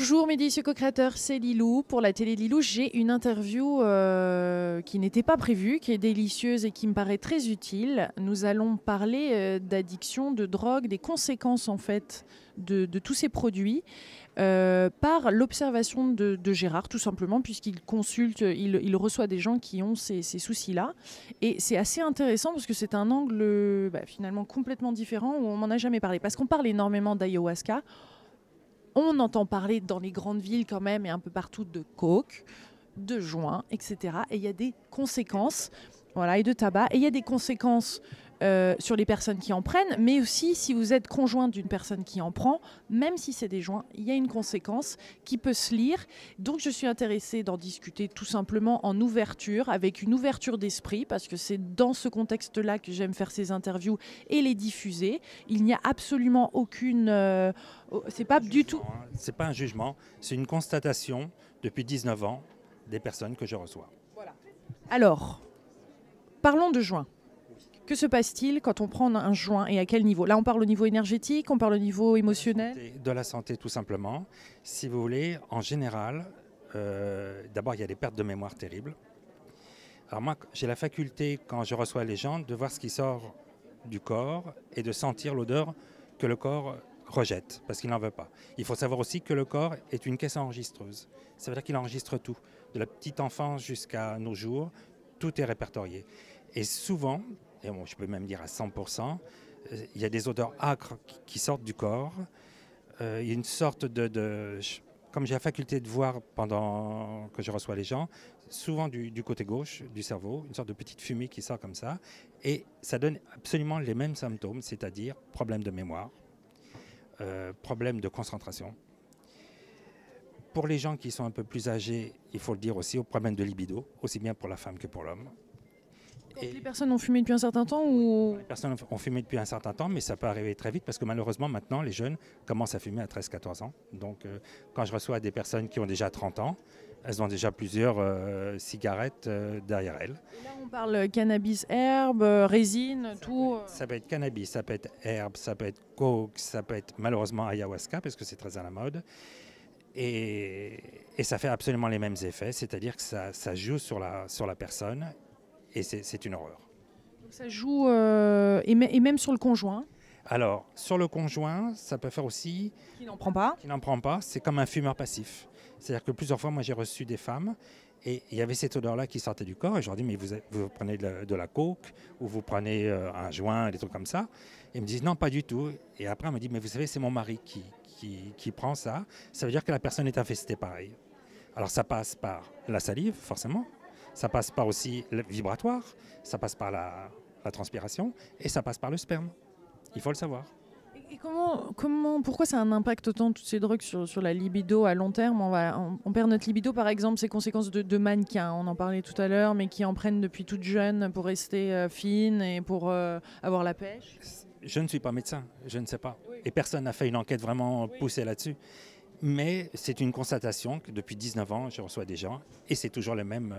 Bonjour Midi co-créateur, c'est Lilou. Pour la télé de Lilou, j'ai une interview qui n'était pas prévue, qui est délicieuse et qui me paraît très utile. Nous allons parler d'addiction, de drogue, des conséquences en fait de tous ces produits par l'observation de Gérard, tout simplement, puisqu'il consulte, il reçoit des gens qui ont ces soucis-là. Et c'est assez intéressant parce que c'est un angle finalement complètement différent où on m'en a jamais parlé. Parce qu'on parle énormément d'ayahuasca. On entend parler dans les grandes villes quand même et un peu partout de coke, de joints, etc. Et il y a des conséquences, voilà, et de tabac. Et il y a des conséquences sur les personnes qui en prennent, mais aussi si vous êtes conjoint d'une personne qui en prend, même si c'est des joints, il y a une conséquence qui peut se lire. Donc je suis intéressée d'en discuter tout simplement en ouverture, avec une ouverture d'esprit, parce que c'est dans ce contexte-là que j'aime faire ces interviews et les diffuser. Il n'y a absolument aucune... c'est pas du tout... C'est pas un jugement, c'est une constatation depuis 19 ans des personnes que je reçois. Voilà. Alors, parlons de joints. Que se passe-t-il quand on prend un joint et à quel niveau? Là, on parle au niveau énergétique, on parle au niveau émotionnel? De la santé, tout simplement. Si vous voulez, en général, d'abord, il y a des pertes de mémoire terribles. Alors moi, j'ai la faculté, quand je reçois les gens, de voir ce qui sort du corps et de sentir l'odeur que le corps rejette, parce qu'il n'en veut pas. Il faut savoir aussi que le corps est une caisse enregistreuse. Ça veut dire qu'il enregistre tout. De la petite enfance jusqu'à nos jours, tout est répertorié. Et souvent, et bon, je peux même dire à 100%, il y a des odeurs âcres qui sortent du corps. Il y a une sorte comme j'ai la faculté de voir pendant que je reçois les gens, souvent du côté gauche du cerveau, une sorte de petite fumée qui sort comme ça. Et ça donne absolument les mêmes symptômes, c'est-à-dire problème de mémoire, problème de concentration. Pour les gens qui sont un peu plus âgés, il faut le dire aussi, au problème de libido, aussi bien pour la femme que pour l'homme. Et les personnes ont fumé depuis un certain temps ou... Les personnes ont fumé depuis un certain temps, mais ça peut arriver très vite parce que malheureusement maintenant les jeunes commencent à fumer à 13-14 ans. Donc quand je reçois des personnes qui ont déjà 30 ans, elles ont déjà plusieurs cigarettes derrière elles. Et là on parle cannabis, herbe, résine, tout. Ça peut être cannabis, ça peut être herbe, ça peut être coke, ça peut être malheureusement ayahuasca parce que c'est très à la mode. Et ça fait absolument les mêmes effets, c'est-à-dire que ça joue sur la personne. Et c'est une horreur. Donc ça joue, et même sur le conjoint. Alors, sur le conjoint, ça peut faire aussi... Qui n'en prend pas. Qui n'en prend pas, c'est comme un fumeur passif. C'est-à-dire que plusieurs fois, moi, j'ai reçu des femmes et il y avait cette odeur-là qui sortait du corps. Et je leur dis, mais vous prenez de la coke ou vous prenez un joint, des trucs comme ça. Et ils me disent, non, pas du tout. Et après, elle me dit, mais vous savez, c'est mon mari qui prend ça. Ça veut dire que la personne est infestée pareil. Alors, ça passe par la salive, forcément. Ça passe par aussi le vibratoire, ça passe par la transpiration et ça passe par le sperme. Il faut le savoir. Et pourquoi ça a un impact autant, toutes ces drogues, sur la libido à long terme? On perd notre libido, par exemple, ces conséquences de mannequins, on en parlait tout à l'heure, mais qui en prennent depuis toute jeune pour rester fine et pour avoir la pêche. Je ne suis pas médecin, je ne sais pas. Et personne n'a fait une enquête vraiment poussée là-dessus. Mais c'est une constatation que depuis 19 ans, je reçois des gens et c'est toujours les mêmes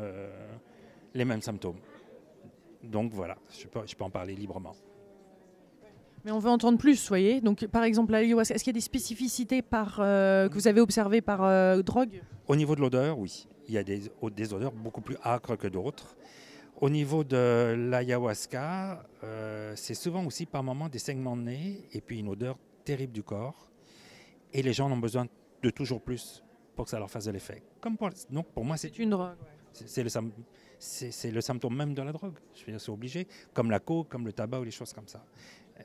symptômes. Donc voilà, je peux en parler librement. Mais on veut entendre plus, voyez. Donc par exemple, l'ayahuasca, est-ce qu'il y a des spécificités que vous avez observées par drogue? Au niveau de l'odeur, oui. Il y a des odeurs beaucoup plus âcres que d'autres. Au niveau de l'ayahuasca, c'est souvent aussi par moments des saignements de nez et puis une odeur terrible du corps. Et les gens ont besoin de toujours plus pour que ça leur fasse de l'effet. Donc pour moi, c'est une drogue. Ouais. C'est le symptôme même de la drogue. Je veux dire, c'est obligé. Comme la coke, comme le tabac ou les choses comme ça.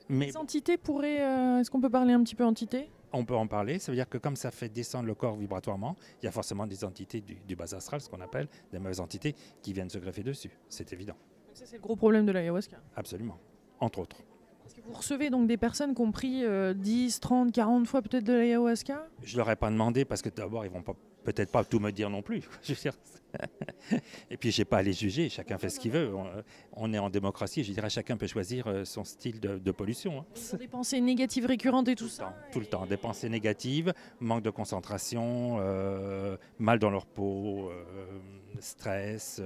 Mais les entités pourraient... est-ce qu'on peut parler un petit peu entités? On peut en parler. Ça veut dire que comme ça fait descendre le corps vibratoirement, il y a forcément des entités du bas astral, ce qu'on appelle des mauvaises entités, qui viennent se greffer dessus. C'est évident. Donc ça, c'est le gros problème de l'ayahuasca. Absolument. Entre autres. Est-ce que vous recevez donc des personnes qui ont pris 10, 30, 40 fois peut-être de l'ayahuasca? Je ne leur ai pas demandé parce que d'abord, ils ne vont peut-être pas tout me dire non plus. Je veux dire. Et puis, je n'ai pas à les juger. Chacun fait ce qu'il veut. On est en démocratie. Je dirais chacun peut choisir son style de pollution. Hein. Des pensées négatives récurrentes et tout ça? Tout le temps. Des pensées négatives, manque de concentration, mal dans leur peau, stress.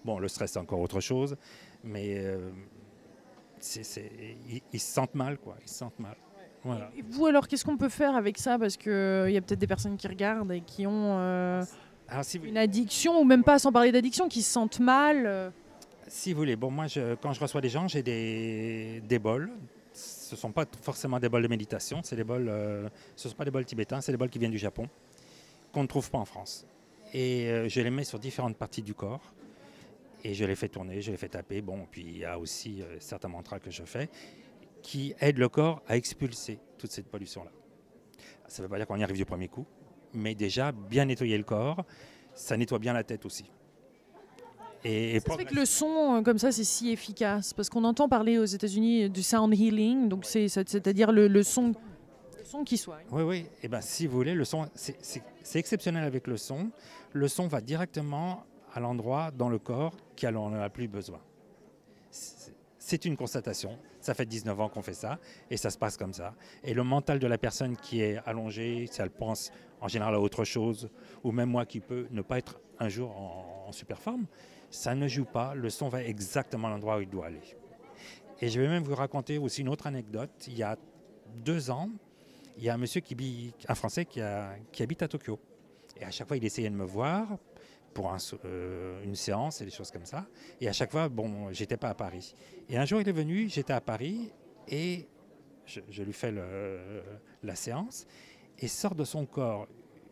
Bon, le stress, c'est encore autre chose. Mais... ils se sentent mal, quoi. Ils se sentent mal. Voilà. Et vous alors, qu'est-ce qu'on peut faire avec ça? Parce qu'il y a peut-être des personnes qui regardent et qui ont Alors, si vous, une addiction, ou même pas sans parler d'addiction, qui se sentent mal. si vous voulez, bon, moi, quand je reçois des gens, j'ai des bols. Ce ne sont pas forcément des bols de méditation, ce ne sont pas des bols tibétains, c'est des bols qui viennent du Japon, qu'on ne trouve pas en France. Et je les mets sur différentes parties du corps. Et je les fais tourner, je les fais taper. Bon, puis il y a aussi certains mantras que je fais qui aident le corps à expulser toute cette pollution-là. Ça ne veut pas dire qu'on y arrive du premier coup, mais déjà, bien nettoyer le corps, ça nettoie bien la tête aussi. Ça fait que le son comme ça, c'est si efficace. Parce qu'on entend parler aux États-Unis du sound healing, donc c'est-à-dire le son qui soigne. Oui, oui. Et ben, si vous voulez, le son, c'est exceptionnel avec le son. Le son va directement à l'endroit dans le corps qui en a plus besoin. C'est une constatation. Ça fait 19 ans qu'on fait ça et ça se passe comme ça. Et le mental de la personne qui est allongée, si elle pense en général à autre chose, ou même moi qui peux ne pas être un jour en super forme, ça ne joue pas. Le son va exactement à l'endroit où il doit aller. Et je vais même vous raconter aussi une autre anecdote. Il y a 2 ans, il y a un monsieur un Français qui habite à Tokyo. Et à chaque fois, il essayait de me voir pour une séance et des choses comme ça. Et à chaque fois, bon, j'étais pas à Paris. Et un jour, il est venu, j'étais à Paris et je lui fais la séance et sort de son corps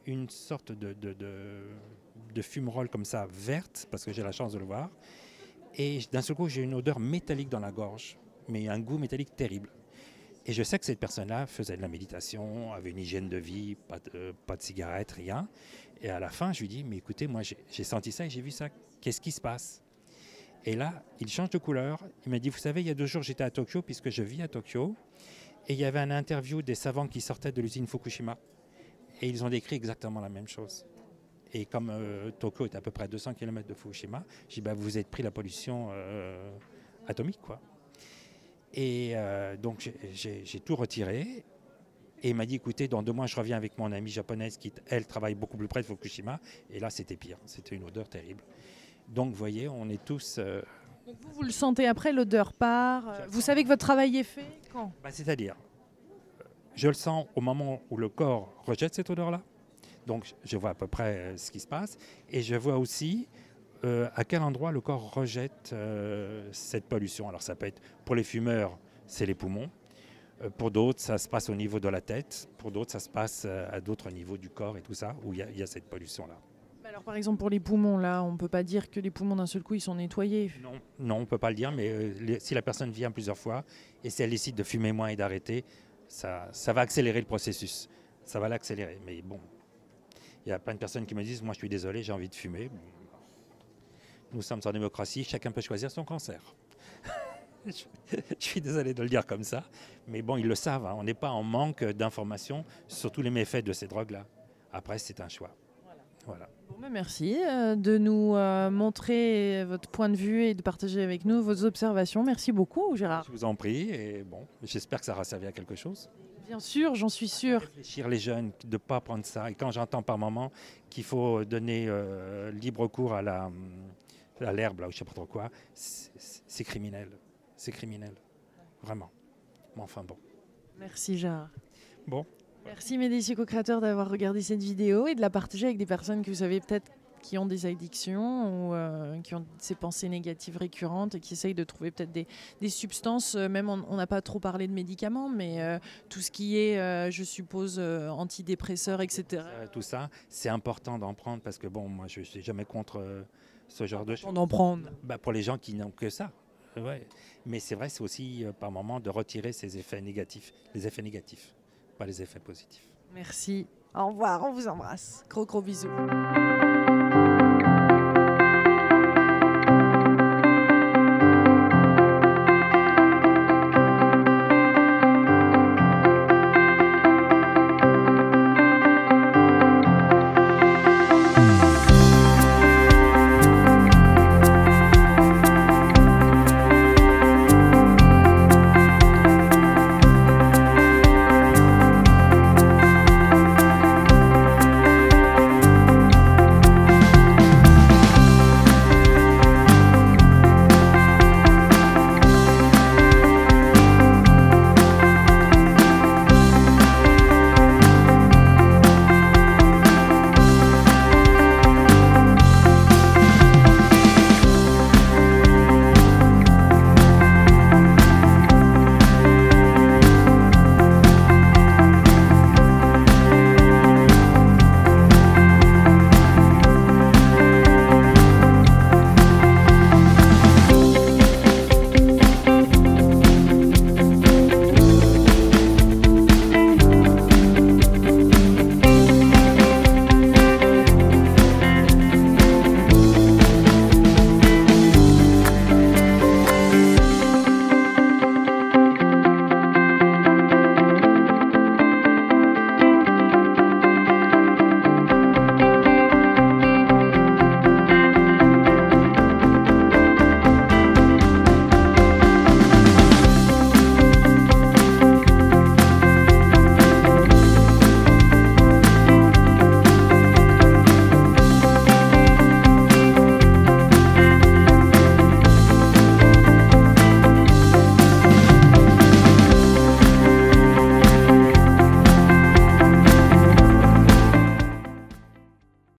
une sorte de fumerole comme ça, verte, parce que j'ai la chance de le voir. Et d'un seul coup, j'ai une odeur métallique dans la gorge, mais un goût métallique terrible. Et je sais que cette personne-là faisait de la méditation, avait une hygiène de vie, pas de cigarette, rien. Et à la fin, je lui dis, mais écoutez, moi j'ai senti ça et j'ai vu ça. Qu'est-ce qui se passe? Et là, il change de couleur. Il m'a dit, vous savez, il y a 2 jours, j'étais à Tokyo, puisque je vis à Tokyo. Et il y avait un interview des savants qui sortaient de l'usine Fukushima. Et ils ont décrit exactement la même chose. Et comme Tokyo est à peu près à 200 km de Fukushima, j'ai dit, bah, vous avez pris la pollution atomique, quoi. Et donc j'ai tout retiré. Et il m'a dit, écoutez, dans 2 mois, je reviens avec mon amie japonaise qui, elle, travaille beaucoup plus près de Fukushima. Et là, c'était pire. C'était une odeur terrible. Donc, vous voyez, on est tous... Donc vous le sentez après, l'odeur part. Vous savez que votre travail est fait quand? C'est-à-dire, je le sens au moment où le corps rejette cette odeur-là. Donc, je vois à peu près ce qui se passe. Et je vois aussi à quel endroit le corps rejette cette pollution. Alors, ça peut être, pour les fumeurs, c'est les poumons. Pour d'autres, ça se passe au niveau de la tête. Pour d'autres, ça se passe à d'autres niveaux du corps et tout ça, où il y a cette pollution-là. Alors par exemple pour les poumons, là, on ne peut pas dire que les poumons d'un seul coup, ils sont nettoyés. Non, on ne peut pas le dire, mais si la personne vient plusieurs fois et si elle décide de fumer moins et d'arrêter, ça va accélérer le processus. Ça va l'accélérer. Mais bon, il y a plein de personnes qui me disent, moi je suis désolé, j'ai envie de fumer. Nous sommes en démocratie, chacun peut choisir son cancer. Je suis désolé de le dire comme ça, mais bon, ils le savent, hein. On n'est pas en manque d'informations sur tous les méfaits de ces drogues-là. Après, c'est un choix. Voilà. Bon, merci de nous montrer votre point de vue et de partager avec nous vos observations. Merci beaucoup, Gérard. Je vous en prie, et bon, j'espère que ça aura servi à quelque chose. Bien sûr, j'en suis sûre. Réfléchir les jeunes, de ne pas prendre ça. Et quand j'entends par moment qu'il faut donner libre cours à l'herbe, là, ou je ne sais pas trop quoi, c'est criminel. C'est criminel, vraiment. Mais enfin bon. Merci Gérard. Bon. Merci mes délicieux co-créateurs d'avoir regardé cette vidéo et de la partager avec des personnes que vous savez peut-être qui ont des addictions ou qui ont ces pensées négatives récurrentes et qui essayent de trouver peut-être des substances. Même on n'a pas trop parlé de médicaments, mais tout ce qui est, je suppose, antidépresseurs, etc. Tout ça, c'est important d'en prendre parce que bon, moi je ne suis jamais contre ce genre de choses. D'en prendre. Bah, pour les gens qui n'ont que ça. Ouais. Mais c'est vrai, c'est aussi par moment de retirer ces effets négatifs, les effets négatifs, pas les effets positifs. Merci. Au revoir, on vous embrasse. Gros bisous.